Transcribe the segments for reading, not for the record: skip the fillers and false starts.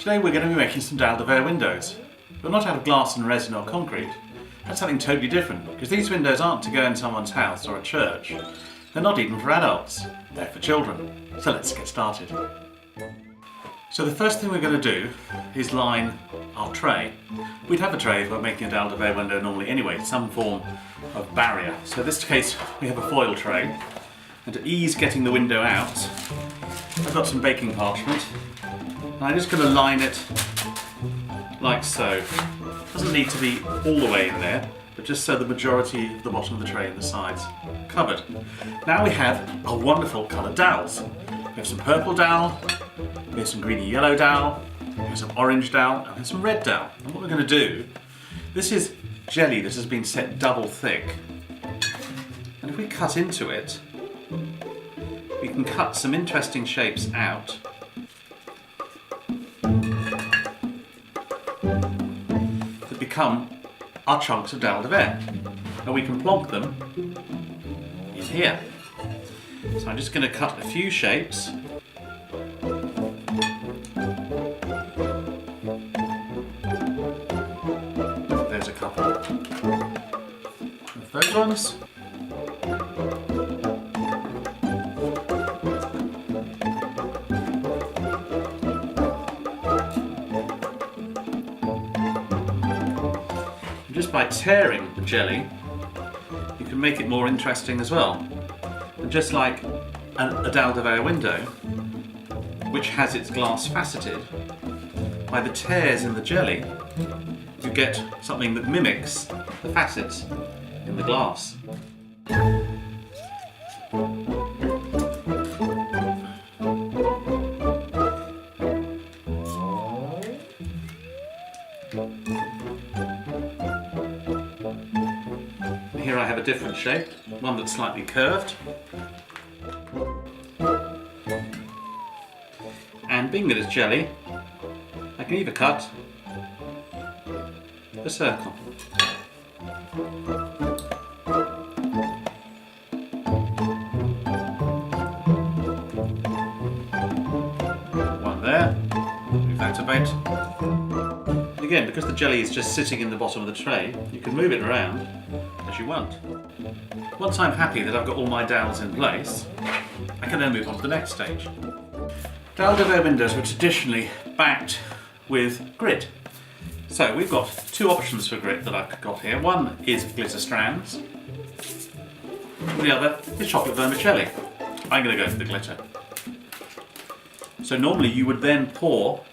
Today we're going to be making some Dalle de Verre windows, but not out of glass and resin or concrete. That's something totally different, because these windows aren't to go in someone's house or a church. They're not even for adults, they're for children. So let's get started. So the first thing we're going to do is line our tray. We'd have a tray if we're making a Dalle de Verre window normally anyway, some form of barrier. So in this case we have a foil tray, and to ease getting the window out, I've got some baking parchment. And I'm just going to line it like so. Doesn't need to be all the way in there, but just so the majority of the bottom of the tray and the sides are covered. Now we have our wonderful coloured dowels. We have some purple dowel, we have some greeny yellow dowel, we have some orange dowel, and we have some red dowel. And what we're going to do, this is jelly that has been set double thick. And if we cut into it, we can cut some interesting shapes out. That become our chunks of Dalle de Verre. And we can plonk them in here. So I'm just going to cut a few shapes. There's a couple of those ones. Just by tearing the jelly, you can make it more interesting as well. And just like a Dalle de Verre window, which has its glass faceted, by the tears in the jelly, you get something that mimics the facets in the glass. Here I have a different shape, one that's slightly curved. And being that it's jelly, I can either cut a circle. One there, move that about. Again, because the jelly is just sitting in the bottom of the tray, you can move it around as you want. Once I'm happy that I've got all my dowels in place, I can then move on to the next stage. Dalle de Verre windows were traditionally backed with grit. So we've got two options for grit that I've got here. One is glitter strands, and the other is chocolate vermicelli. I'm going to go for the glitter. So normally you would then pour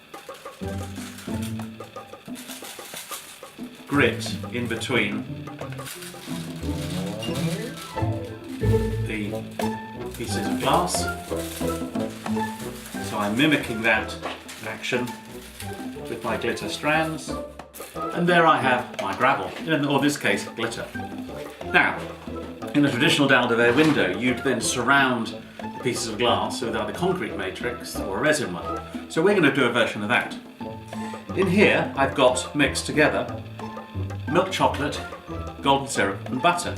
grit in between the pieces of glass. So I'm mimicking that action with my glitter strands, and there I have my gravel, or in this case glitter. Now, in a traditional Dalle de Verre window, you'd then surround the pieces of glass with either concrete matrix or a resin one. So we're going to do a version of that. In here I've got mixed together milk chocolate, golden syrup and butter.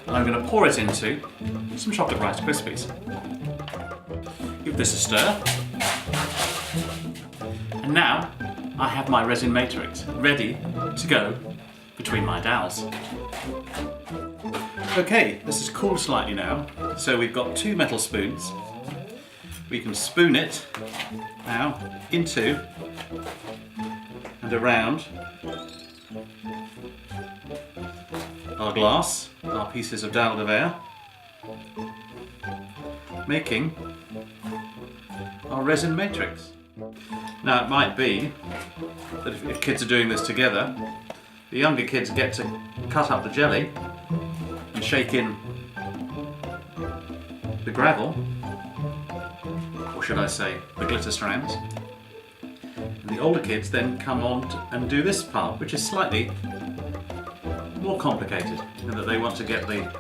And I'm going to pour it into some chocolate Rice Crispies. Give this a stir. And now I have my resin matrix ready to go between my dowels. Okay, this has cooled slightly now, so we've got two metal spoons. We can spoon it now into and around our glass, our pieces of Dalle de Verre, making our resin matrix. Now it might be that if kids are doing this together, the younger kids get to cut up the jelly and shake in the gravel, or should I say the glitter strands, and the older kids then come on and do this part, which is slightly more complicated in that they want to get the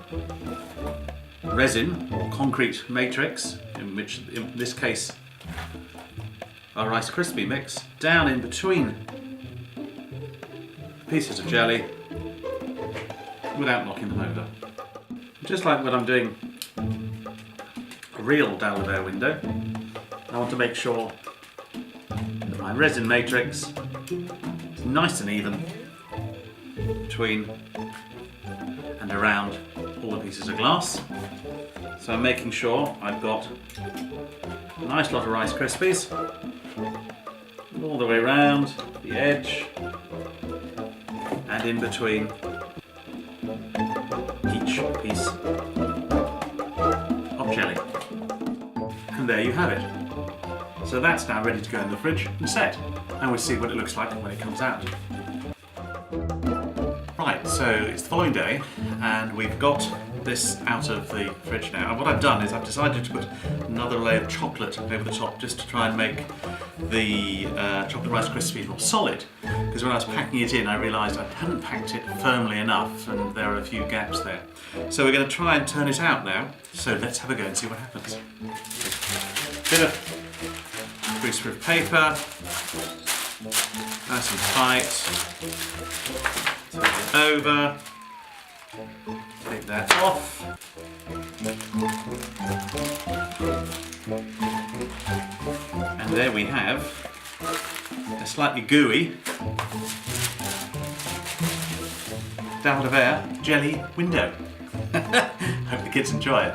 resin or concrete matrix, in which in this case our Rice Crispy mix, down in between pieces of jelly without knocking them over. Just like when I'm doing a real Dalle de Verre window, I want to make sure fine resin matrix. It's nice and even between and around all the pieces of glass. So I'm making sure I've got a nice lot of Rice Krispies all the way around the edge and in between each piece of jelly. And there you have it. So that's now ready to go in the fridge and set. And we'll see what it looks like when it comes out. Right, so it's the following day and we've got this out of the fridge now. And what I've done is I've decided to put another layer of chocolate over the top just to try and make the chocolate Rice Krispies more solid. Because when I was packing it in I realised I hadn't packed it firmly enough and there are a few gaps there. So we're going to try and turn it out now. So let's have a go and see what happens. Bit of greaseproof paper, nice and tight. Turn it over, take that off. And there we have a slightly gooey Dalle de Verre jelly window. Hope the kids enjoy it.